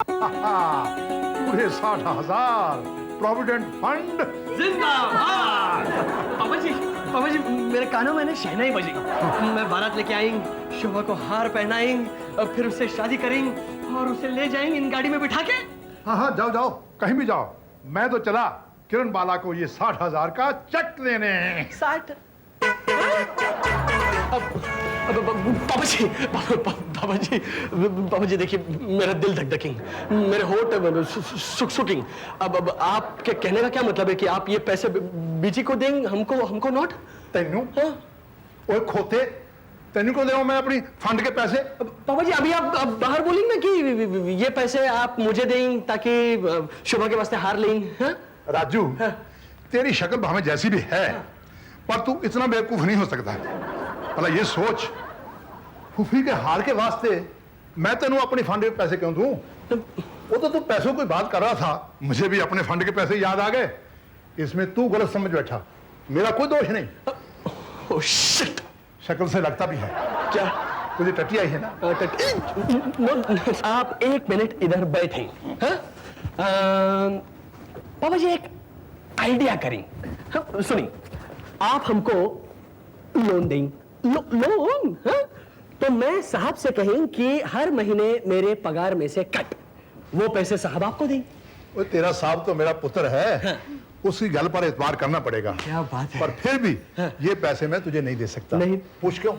पूरे 60,000 provident fund जिंदाबाद। पापा जी मेरे कानों में ना शहनाई बजेगी। मैं बारात लेके आएंगे, शोभा को हार पहनाएंगे और फिर उससे शादी करेंगे और उसे ले जाएंगे इन गाड़ी में बिठा के। हाँ हाँ, जाओ जाओ, कहीं भी जाओ। मैं तो चला किरण बाला को ये 60,000 का चेक देने। 60? पापा जी देखिए, मेरा दिल धक-धकिंग, मेरे होंठ सुख-सुखिंग। अब आपके कहने का क्या मतलब है कि आप ये पैसे बीजी को देंगे, हमको नोट? तेनू ओए खोते, तेनू को देऊं मैं अपनी फंड के पैसे? पापा जी अभी आप बाहर बोलेंगे ना कि ये पैसे आप मुझे दें ताकि शोभा के वास्ते हार लें। राजू, तेरी शक्ल भाਵੇਂ जैसी भी है, पर तू इतना बेवकूफ नहीं हो सकता। भला ये सोच, फूफी के हार के वास्ते मैं तेनू अपनी फंड के पैसे क्यों दूं? वो तो तू पैसों की बात कर रहा था, मुझे भी अपने फंड के पैसे याद आ गए। इसमें तू गलत समझ बैठा, मेरा कोई दोष नहीं। Oh shit! शक्ल से लगता भी है। क्या? तुझे टट्टी आई है ना? आप 1 मिनट इधर बैठे। पापा जी एक आइडिया करें। सुनिए, आप हमको लोन दें। लोन? तो मैं साहब से कहें कि हर महीने मेरे पगार में से कट, वो पैसे साहब आपको दें। वो तेरा साहब तो मेरा पुत्र है, उसकी गल पर एतबार करना पड़ेगा। क्या बात है। पर फिर भी ये पैसे मैं तुझे नहीं दे सकता। नहीं। पूछ क्यों?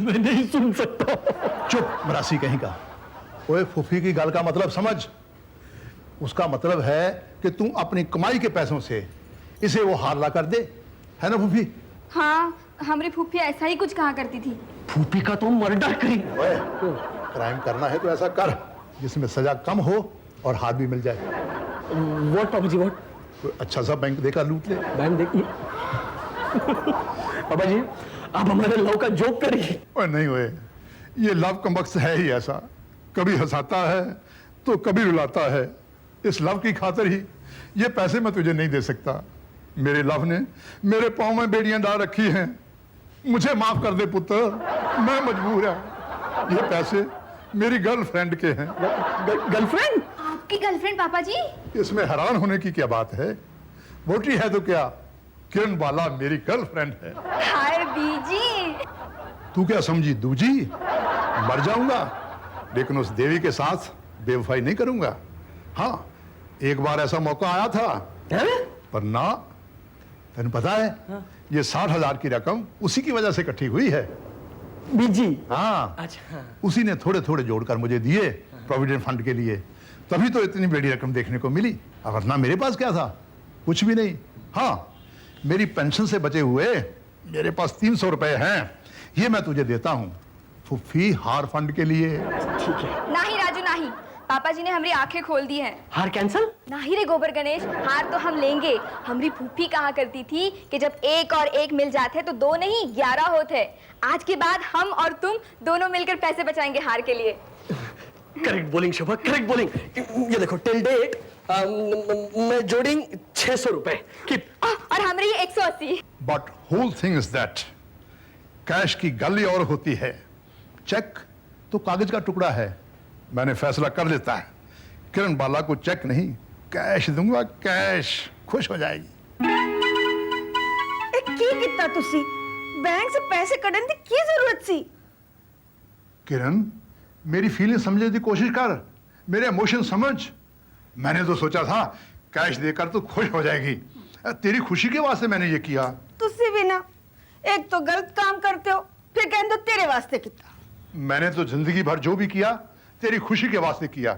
मैं नहीं सुन सकता। चुप मरासी कहीं का। ओए फूफी की गल का मतलब समझ। उसका मतलब है कि तू अपनी कमाई के पैसों से इसे वो हार ला कर दे, है ना फूफी? हाँ, हमारी फूफी ऐसा ही कुछ कहा करती थी। फूफी का तो मर्डर करी। ओए, क्राइम करना है तो ऐसा कर जिसमें सजा कम हो और हाथ भी मिल जाए। वोट पापा जी, वोट। कोई अच्छा सा बैंक देकर लूट ले। बैंक देखिए। पापा जी आप हमारे लव का जोक करिए। ओए नहीं ओए, ये लव का मकसद है ही ऐसा, कभी हंसाता है तो कभी रुलाता है। इस लव की खातिर ही ये पैसे मैं तुझे नहीं दे सकता। मेरे लव ने मेरे पाँव में बेड़ियां डाल रखी हैं। मुझे माफ कर दे पुत्र, मैं मजबूर है। ये पैसे मेरी गर्लफ्रेंड के हैं। गर्लफ्रेंड? आपकी गर्लफ्रेंड पापा जी? इसमें हैरान होने की क्या बात है? वोटी है तो क्या, किरण बाला मेरी गर्लफ्रेंड है। हाय बीजी। तू क्या समझी दूजी? मर जाऊंगा लेकिन उस देवी के साथ बेवफाई नहीं करूंगा। हाँ, एक बार ऐसा मौका आया था, पर ना, तेन पता है ये 60,000 की रकम उसी की वजह से इकट्ठी हुई है। बीजी? हाँ, अच्छा। उसी ने थोड़े थोड़े जोड़कर मुझे दिए प्रोविडेंट फंड के लिए, तभी तो इतनी बड़ी रकम देखने को मिली। अगर ना मेरे पास क्या था, कुछ भी नहीं। हाँ, मेरी पेंशन से बचे हुए मेरे पास 300 रुपए हैं, ये मैं तुझे देता हूँ फुफ्फी हार फंड के लिए। ठीक है। नहीं राजू नहीं, पापा जी ने हमारी आंखें खोल दी हैं। हार कैंसल? नहीं रे गोबर गणेश, हार तो हम लेंगे। हमारी फूफी कहा करती थी कि जब 1 और 1 मिल जाते तो 2 नहीं 11 होते। आज के बाद हम और तुम दोनों मिलकर पैसे बचाएंगे हार के लिए। करेक्ट बोलिंग शोभा, करेक्ट बोलिंग। ये देखो टिल डेट मैं जोड़ेंगे 600 रुपए की। और हमारी 180। But whole thing is that cash की गली और होती है, चेक तो कागज का टुकड़ा है। मैंने फैसला कर लेता है, किरण बाला को चेक नहीं कैश दूंगा, कैश। खुश हो जाएगी। की कितना तुसी बैंक से पैसे कढ़ने की जरूरत सी? किरण, मेरी फीलिंग समझने की कोशिश कर, मेरे इमोशन समझ। मैंने तो सोचा था कैश देकर तो खुश हो जाएगी। तेरी खुशी के वास्ते मैंने ये किया। तुसी भी ना, एक तो गलत काम करते हो, फिर कहते हो तेरे वास्ते कितना। मैंने तो जिंदगी भर जो भी किया तेरी खुशी के वास्ते किया।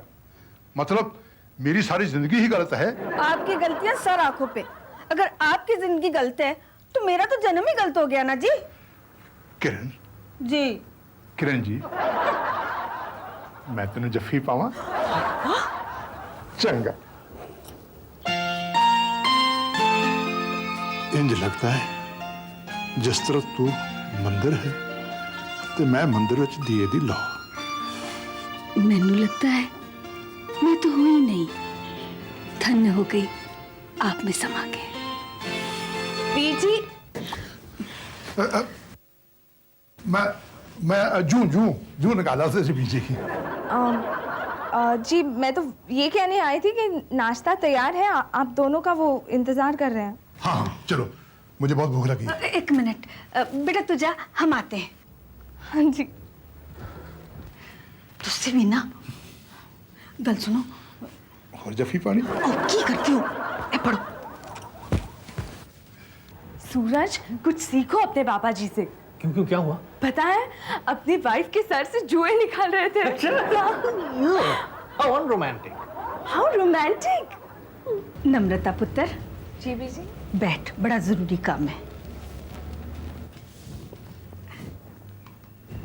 मतलब मेरी सारी जिंदगी ही गलत है? आपकी गलतियां सर आंखों पे। अगर आपकी जिंदगी गलत है तो मेरा तो जन्म ही गलत हो गया ना जी। किरण जी। किरण जी, मैं तेन जफ्फी पावा? चंगा। इंज लगता है जिस तरह तू मंदिर है ते मैं मंदिर विच दिए दी लौ। मैनू लगता है मैं तो हुई नहीं, धन्य हो गई आप में समा के। बीजी मैं जू जू जू निकाला से बीजे की। जी मैं तो ये कहने आई थी कि नाश्ता तैयार है, आप दोनों का वो इंतजार कर रहे हैं। हाँ चलो, मुझे बहुत भूख लगी। एक मिनट बेटा, तू जा, हम आते हैं। हाँ जी। तुझसे भी ना, गल सुनो। और जफी पानी। की करती हो, ए पढ़ो। सूरज, कुछ सीखो अपने पापा जी से। क्यों क्यों, क्या हुआ? पता है, अपनी वाइफ के सर से जुए निकाल रहे थे। How unromantic. How romantic. Namrata पुत्र, जी बीजी। बैठ, बड़ा जरूरी काम है।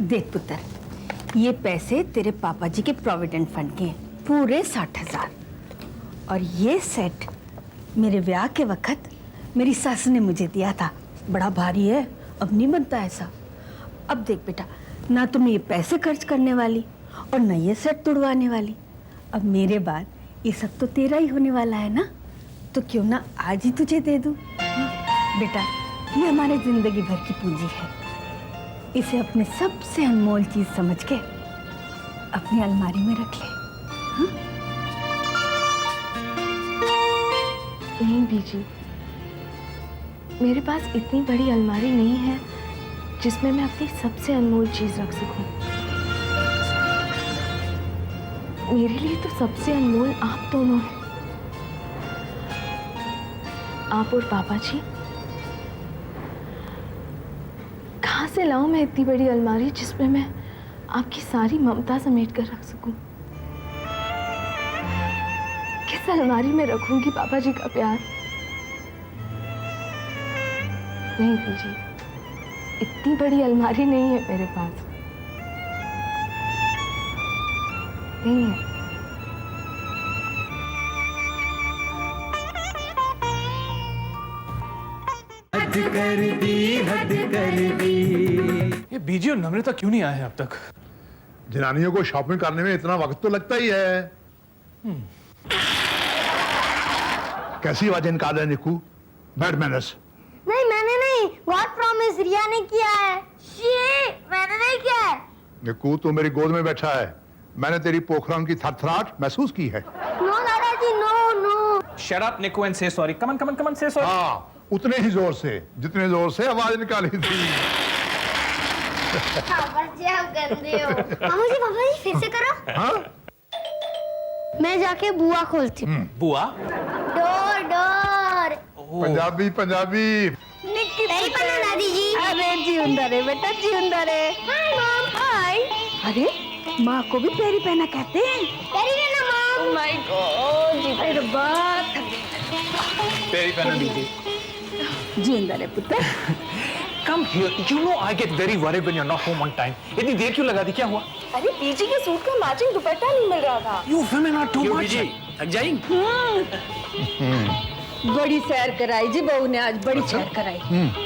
देख पुत्र, ये पैसे तेरे पापा जी के प्रोविडेंट फंड के हैं, पूरे 60,000। और ये सेट मेरे ब्याह के वक्त मेरी सास ने मुझे दिया था। बड़ा भारी है, अब नहीं बनता ऐसा। अब देख बेटा, ना तुम ये पैसे खर्च करने वाली और न ये सेट तुड़वाने वाली। अब मेरे बाद ये सब तो तेरा ही होने वाला है ना, तो क्यों ना आज ही तुझे दे दूं। हाँ? बेटा, ये हमारे जिंदगी भर की पूंजी है, इसे अपने सबसे अनमोल चीज समझ के अपनी अलमारी में रख ले। हाँ? नहीं बीजी, मेरे पास इतनी बड़ी अलमारी नहीं है जिसमें मैं अपनी सबसे अनमोल चीज रख सकूं। मेरे लिए तो सबसे अनमोल आप दोनों हैं, आप और पापा जी। कहाँ से लाऊं मैं इतनी बड़ी अलमारी जिसमें मैं आपकी सारी ममता समेट कर रख सकूं? किस अलमारी में रखूंगी पापा जी का प्यार? नहीं बीजी, इतनी बड़ी अलमारी नहीं है मेरे पास, नहीं है। हद कर दी, हद कर दी। ये बीजी और नम्रता क्यों नहीं आए हैं अब तक? जनानियों को शॉपिंग करने में इतना वक्त तो लगता ही है। कैसी आवाज निकाल रहे निकू? Bad manners. नहीं मैंने नहीं, गॉड प्रॉमिस रिया ने किया है। शी, मैंने नहीं किया है। निकू, तू मेरी गोद में बैठा है, मैंने तेरी पोखरान की थरथराहट महसूस की है। नो दादाजी, no no. Shut up, Niku, and say sorry. Come on, say sorry. हाँ, उतने ही जोर से जितने जोर से आवाज निकाली थी। बच्चे आप गंदे हो। मामू जी, पापा जी, फिर से करो। हाँ? मैं जाके बुआ खोलती हूँ। बुआ? Door door. पंजाबी पंजाबी। नहीं पता दादी जी। अरे जिंदा रे बेटा, जिंदा रे। Hi mom. हाय। अरे माँ को भी पैरी पहना कहते हैं। वेरी ना मॉम। ओह माय गॉड, अरे बात। Very funny, बीजी। जिंदा रे पुत्र। Come here. You know I get very worried when you're not home on time. इतनी देर क्यों लगा दी? क्या हुआ? अरे बीजी के सूट का मैचिंग दुपट्टा नहीं मिल रहा था। You women are too much. थक जाएंगी? बड़ी सैर कराई जी बहू ने आज, बड़ी सैर कराई।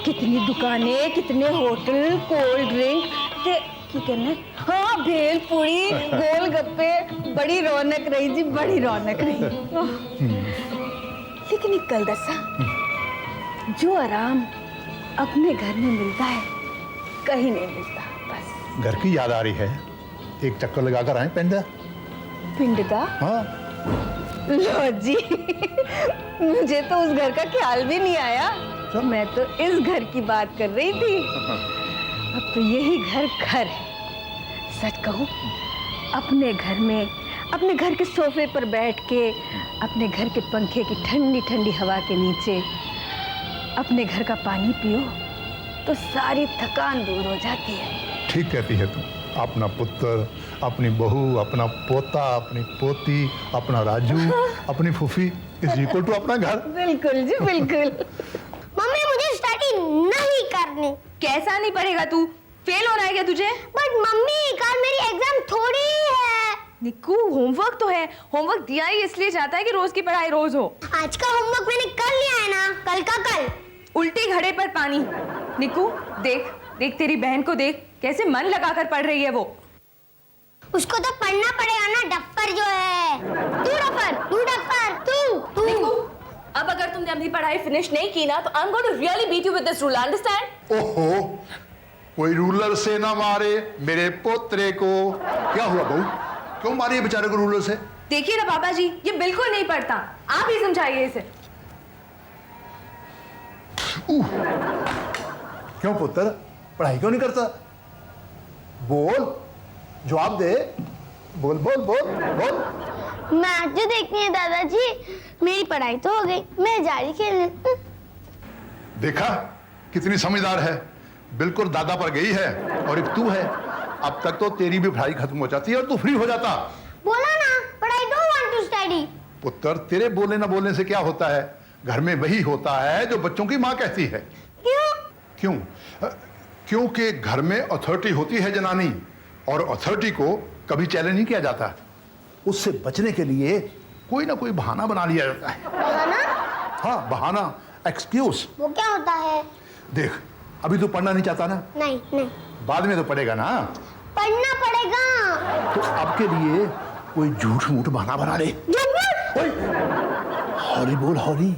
कितनी दुकानें, कितने होटल, कोल्ड ड्रिंक, क्या कहने, हाँ भेल पूरी, गोलगप्पे, बड़ी रौनक रही जी, बड़ी रौनक रही। लेकिन एक कल दसा, जो आराम अपने घर में मिलता है कहीं नहीं मिलता। बस घर की याद आ रही है, एक चक्कर लगाकर आए पिंड। पिंड का? हाँ। लो जी, मुझे तो उस घर का ख्याल भी नहीं आया। मैं तो इस घर की बात कर रही थी। अब तो यही घर घर है। सच कहूं, अपने घर में, अपने घर के सोफे पर बैठ के, अपने घर के पंखे की ठंडी ठंडी हवा के नीचे अपने घर का पानी पियो तो सारी थकान दूर हो जाती है। ठीक कहती है तू। अपना पुत्र, अपनी बहू, अपना पोता, अपनी पोती, अपना राजू, अपनी फूफी, इज इक्वल टू अपना घर। बिल्कुल जी, बिल्कुल। मम्मी मुझे स्टडी नहीं करनी। कैसा नहीं पढ़ेगा तू? फेल होना है क्या तुझे? बट मम्मी, कल मेरी एग्जाम थोड़ी है। निक्कू, होमवर्क तो है। होमवर्क दिया ही इसलिए जाता है कि रोज की पढ़ाई रोज हो। आज का होमवर्क मैंने कल लिया है ना, कल का कल। उल्टी घड़े पर पानी। निक्कू, देख देख तेरी बहन को देख, कैसे मन लगाकर पढ़ रही है वो। उसको तो पढ़ना पड़ेगा ना, डफ्फर जो है। तू डफ्फर, तू। निक्कू, अब अगर तुमने अपनी पढ़ाई फिनिश नहीं की ना, तो I am going to really beat you with this ruler, understand? ओहो, कोई रूलर से ना मारे मेरे पोतरे को। क्या हुआ बहू, क्यों मारी है बेचारे को रूलर से? देखिए ना पापा जी, ये बिल्कुल नहीं पढ़ता, आप ही समझाइए इसे। क्यों पुत्र, पढ़ाई क्यों नहीं करता? बोल, जवाब दे। बोल बोल बोल बोल। मैच जो देखनी है दादाजी, मेरी पढ़ाई तो हो गई, मैं जा रही खेलने। देखा कितनी समझदार है, बिल्कुल दादा पर गई है। और एक तू है, अब तक तो तेरी भी पढ़ाई खत्म हो जाती है और तू फ्री हो जाता। बोला ना, but I don't want to study। पुत्र, तेरे बोलने ना बोलने से क्या होता है? घर में वही होता है जो बच्चों की माँ कहती है। क्यों? क्योंकि घर में अथॉरिटी होती है जनानी, और अथॉरिटी को कभी चैलेंज नहीं किया जाता। उससे बचने के लिए कोई ना कोई बहाना बना लिया जाता है। बहाना? हाँ, बहाना, एक्सक्यूज। वो क्या होता है? देख, अभी तू पढ़ना नहीं चाहता ना? नहीं नहीं, बाद में तो पढ़ेगा ना? पढ़ना पड़ेगा। तो अब के लिए कोई झूठ मूठ बहाना बना ले। ओए, हौली बोल हौली,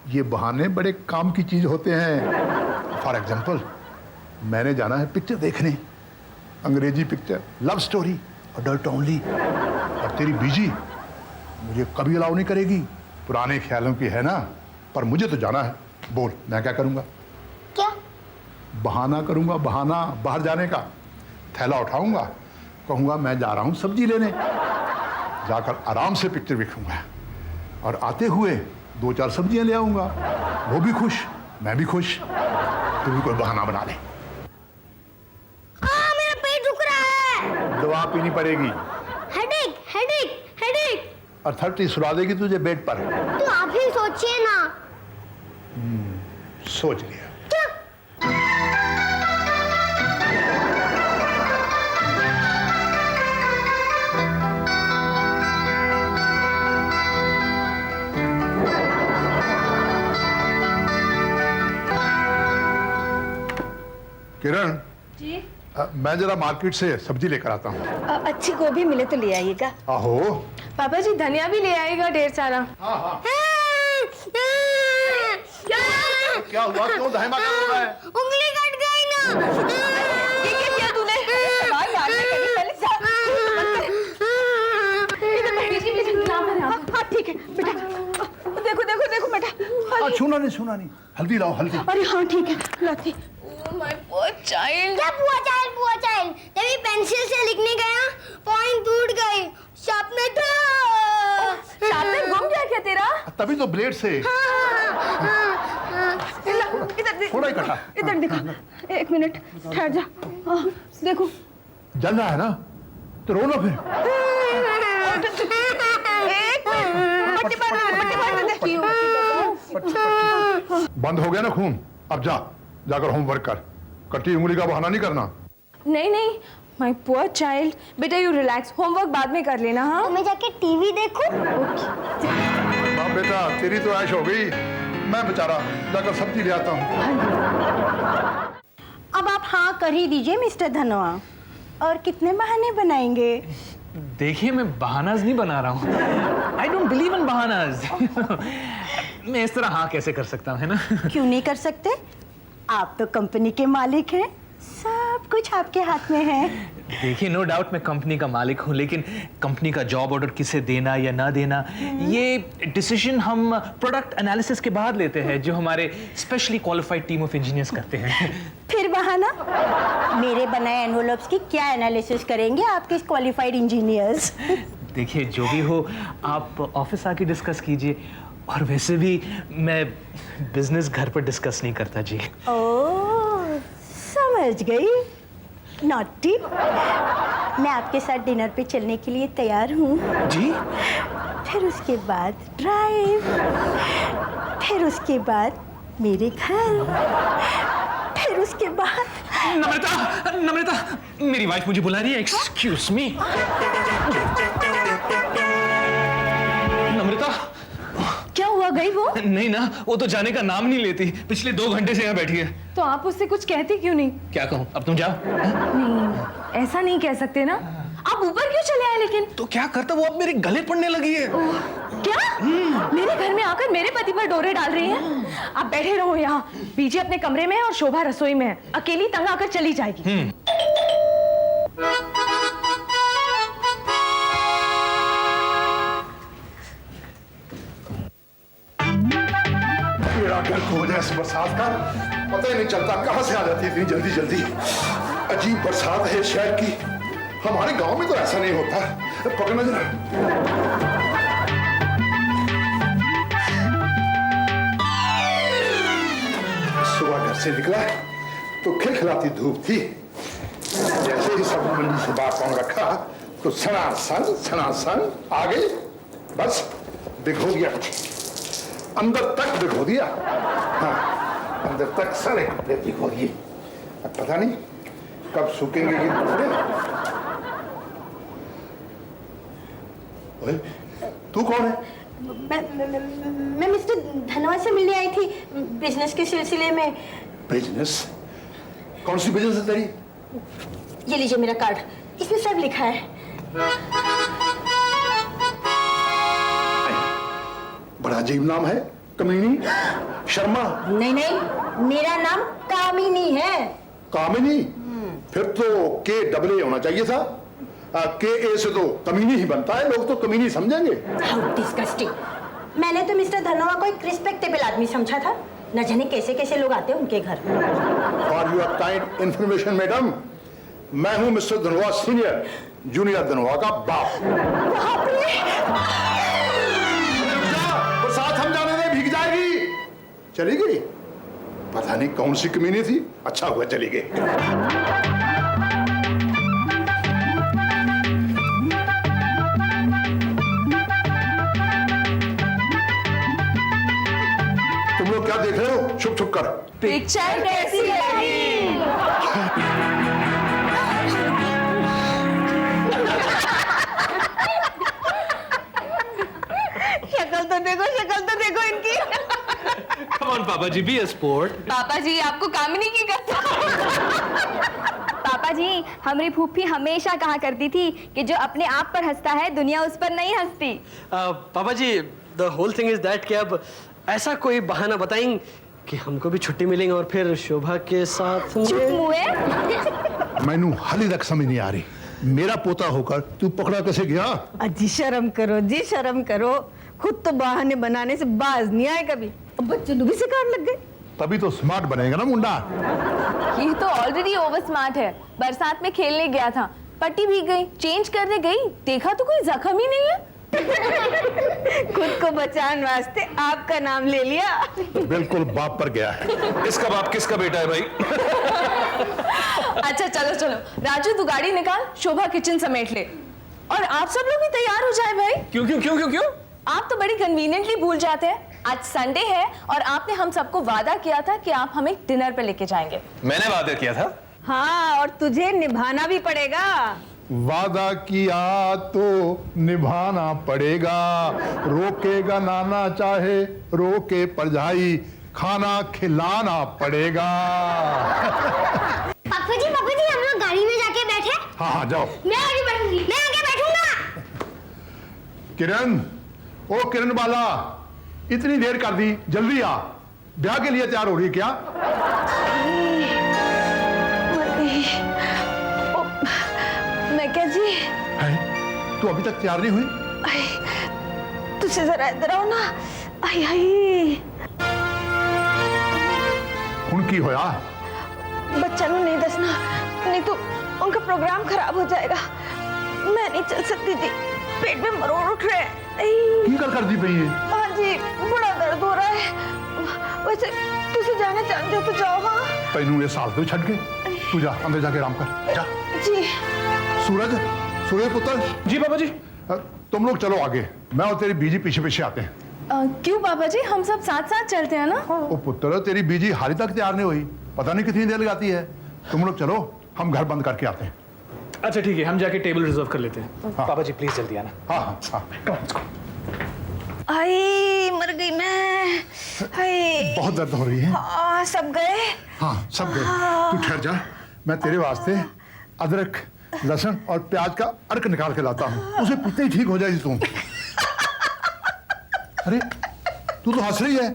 ये बहाने बड़े काम की चीज होते हैं। फॉर एग्जाम्पल, मैंने जाना है पिक्चर देखने, अंग्रेजी picture, love story, adult only. और तेरी बीजी मुझे कभी अलाउ नहीं करेगी, पुराने ख्यालों की है ना, पर मुझे तो जाना है। बोल, मैं क्या करूंगा? क्या? बहाना करूंगा, बहाना बाहर जाने का। थैला उठाऊंगा, कहूंगा मैं जा रहा हूं सब्जी लेने, जाकर आराम से पिक्चर देखूंगा, और आते हुए 2-4 सब्जियां ले आऊंगा। वो भी खुश, मैं भी खुश। तू भी कोई बहाना बना ले। मेरा पेट दुख रहा है। दवा पीनी पड़ेगी। Headache headache headache. अथॉरिटी सुला देगी तुझे बेड पर। तो आप ही सोचिए ना। सोच लिया। किरण जी। मैं जरा मार्केट से सब्जी लेकर आता हूँ। अच्छी गोभी मिले तो ले आइएगा। आहो। पापा जी धनिया भी ले आएगा ढेर सारा। हाँ हाँ। क्या हुआ, क्यों धैमा कर रहा है? उंगली कट गई ना। ये क्या किया तूने? बाल मारने के लिए पहले जा। इधर पीछे पीछे नाम है। हाँ ठीक है बेटा, देखो देखो देखो बेटा। छूना नहीं, हल्दी लाओ, हल्दी। अरे हाँ ठीक है, लाती। My poor child। क्या पुआ चाइल्ड? तभी पेंसिल से लिखने गया, पॉइंट टूट गई, शार्पनर था। शार्पनर गुम गया क्या तेरा? तभी तो ब्लेड से। इधर थोड़ा ही कटा। इधर दिखा, एक मिनट ठहर जा। देखो जल रहा है ना, तो रो ना फिर। पट्टी बंद हो गया ना खून, अब जाकर होमवर्क कर। कटी उंगली का बहाना नहीं करना। नहीं, माय पुअर चाइल्ड। बेटा यू रिलैक्स, होमवर्क बाद में कर लेना। हाँ, तो मैं जाके टीवी देखूं? हाँ बेटा, तेरी तो ऐश हो गई, मैं बेचारा जाकर सब्जी ले आता हूँ। अब आप हाँ कर ही दीजिए मिस्टर धनोआ, और कितने बहाने बनाएंगे? देखिए, मैं बहानाज नहीं बना रहा हूँ। आई डोंट बिलीव इन बहानाज। मैं इस तरह हाँ कैसे कर सकता हूँ, है ना? क्यों नहीं कर सकते? आप तो कंपनी के मालिक हैं, सब कुछ आपके हाथ में है। देखिए, नो डाउट मैं कंपनी का मालिक हूँ, लेकिन कंपनी का जॉब ऑर्डर किसे देना या ना देना, ये डिसीजन हम प्रोडक्ट एनालिसिस के बाद लेते हैं, जो हमारे specially qualified team of engineers करते हैं। फिर बहाना? मेरे बनाए एनवेलप्स की क्या एनालिसिस करेंगे आपके क्वालिफाइड इंजीनियर्स? देखिए, जो भी हो, आप ऑफिस आके डिस्कस कीजिए, और वैसे भी मैं बिजनेस घर पर डिस्कस नहीं करता जी। ओह, समझ गई। नॉटी, मैं आपके साथ डिनर पे चलने के लिए तैयार हूँ जी। फिर उसके बाद ड्राइव, फिर उसके बाद मेरे घर, फिर उसके बाद नम्रता, मेरी वाइफ मुझे बुला रही है। Excuse me. नम्रता। क्या हुआ, गई वो? नहीं ना, वो तो जाने का नाम नहीं लेती। पिछले 2 घंटे से यहाँ बैठी है। तो आप उससे कुछ कहते क्यों नहीं? क्या कहूँ, अब तुम जाओ। नहीं, ऐसा नहीं कह सकते ना। आप ऊपर क्यों चले आए? लेकिन तो क्या करता, वो अब मेरे गले पड़ने लगी है। क्या? मेरे घर में आकर मेरे पति पर डोरे डाल रही हैं? आप बैठे रहो यहाँ, बीजे अपने कमरे में है और शोभा रसोई में है। अकेली तंग आकर चली जाएगी। घर को हो जाए इस बरसात का, पता ही नहीं चलता कहां से आ जाती है इतनी जल्दी जल्दी। अजीब बरसात है शहर की, हमारे गांव में तो ऐसा नहीं होता। पकड़ना जरा। सुबह घर से निकला तो खिलखिलाती धूप थी, जैसे ही सब मंडी से बाहर पांव रखा तो सनासन आ गई, बस भिगो दिया, अंदर तक भिगो दिया। हाँ, अंदर तक सारे कपड़े भिगो दिए। अब पता नहीं कब सूखेंगे ये कपड़े। ओए, तू कौन है? मैं मिस्टर धनवाद से मिलने आई थी बिजनेस के सिलसिले में। बिजनेस? कौन सी बिजनेस है तेरी? ये लीजिए मेरा कार्ड, इसमें सब लिखा है। बड़ा अजीब नाम है, कमीनी शर्मा। नहीं नहीं, मेरा नाम कामिनी है। कामिनी? फिर तो KAA होना चाहिए था। KA से तो कमीनी ही बनता है, लोग तो कमीनी समझेंगे। How disgusting! मैंने तो मिस्टर धनवा को एक रिस्पेक्टेबल आदमी समझा था, न जाने कैसे कैसे लोग आते हैं उनके घर। For your kind information madam, मैं हूं मिस्टर धनवा सीनियर, जूनियर धनवा का बाप। बरसात हम जाने दे, भीग जाएगी। चली गई, पता नहीं कौन सी कमीनी थी, अच्छा हुआ चली गई। तुम लोग क्या देख रहे हो? छुप छुप कर। पिक्चर कैसी लगी? शक्ल तो देखो इनकी। Come on, पापा जी, be a sport. पापा जी आपको कामिनी की कसम। पापा जी, हमारी फूफी हमेशा कहा करती थी कि जो अपने आप पर हंसता है दुनिया उस पर नहीं हंसती। पापा जी, the whole thing is that कि अब ऐसा कोई बहाना बताएं कि हमको भी छुट्टी मिलेंगे और फिर शोभा के साथ चुप मुए। मैनू हाली तक समझ नहीं आ रही, मेरा पोता होकर तू पकड़ा कैसे गया? अजी शर्म करो जी, शर्म करो। खुद तो बहाने बनाने से बाज नहीं आए कभी, अब बच्चों को भी शिकार लग गए। तभी तो स्मार्ट बनेगा ना मुंडा। ये तो ऑलरेडी ओवर स्मार्ट है। बरसात में खेलने गया था, पट्टी भीग गई, चेंज करने गई, देखा तो कोई जख्म ही नहीं है। खुद को बचाने वास्ते आपका नाम ले लिया। बिल्कुल बाप पर गया है। इसका बाप किसका बेटा है भाई? अच्छा चलो चलो, राजू तू गाड़ी निकाल, शोभा किचन समेट ले, और आप सब लोग भी तैयार हो जाए भाई। क्यों क्यों क्यों क्यों क्यों? आप तो बड़ी कन्वीनियंटली भूल जाते हैं, आज संडे है और आपने हम सबको वादा किया था कि आप हमें डिनर पे लेके जाएंगे। मैंने वादा किया था। हाँ, और तुझे निभाना भी पड़ेगा। वादा किया तो निभाना पड़ेगा, रोकेगा नाना चाहे रोके परजाई, खाना खिलाना पड़ेगा। पापा जी हम लोग गाड़ी में जाके बैठे। हाँ हाँ जाओ। मैं आगे बैठूंगी, मैं आगे बैठूंगा। किरण, ओ किरण बाला, इतनी देर कर दी, जल्दी आ, ब्याह के लिए तैयार हो रही है क्या? मैं क्या जी? है? तू अभी तक तैयार नहीं हुई? तुझे जरा इधर आओ ना। आई आई उनकी होया बच्चा नु नहीं दसना, नहीं तो उनका प्रोग्राम खराब हो जाएगा। मैं नहीं चल सकती थी, पेट में मरोड़ उठ रहे हैं। की कर दी पई है? हाँ जी, बड़ा दर्द हो रहा है। वैसे तुझे जाना चाहते हो तो जाओ। हाँ तेनू ये साल तो छड़ के तू जा, अंदर जाके आराम कर जा। जी। सूरज, सूरज पुत्र। जी पापा जी। तुम लोग चलो आगे, मैं और तेरी बीजी पीछे पीछे आते हैं। क्यों पापा जी, हम सब साथ साथ चलते हैं ना। ओ पुत्र, तेरी बीजी हाली तक तैयार नहीं हुई, पता नहीं कितनी देर लगाती है। तुम लोग चलो, हम घर बंद करके आते हैं। अच्छा ठीक है, हम जाके टेबल रिजर्व कर लेते हैं। हाँ। पापा जी प्लीज जल्दी आना। हाँ हाँ हाँ। आई मर गई मैं। आई बहुत दर्द हो रही है। सब गए। हाँ सब गए। तू ठहर जा, मैं तेरे वास्ते अदरक, लहसुन और प्याज का अर्क निकाल के लाता हूँ, उसे पीते ही ठीक हो जाएगी तू। अरे तू तो हंस रही है।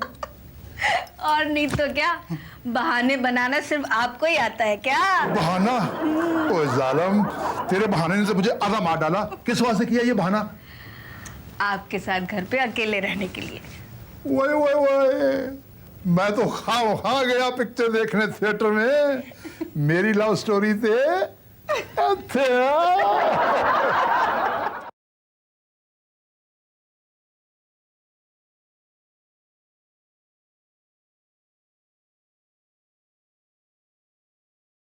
और नहीं तो क्या, बहाने बनाना सिर्फ आपको ही आता है क्या? बहाना? ओए जालिम, तेरे बहाने ने तो मुझे आधा मार डाला। किस वास्ते किया ये बहाना? आपके साथ घर पे अकेले रहने के लिए। ओए ओए ओए, मैं तो खा गया पिक्चर देखने थिएटर में। मेरी लव स्टोरी थे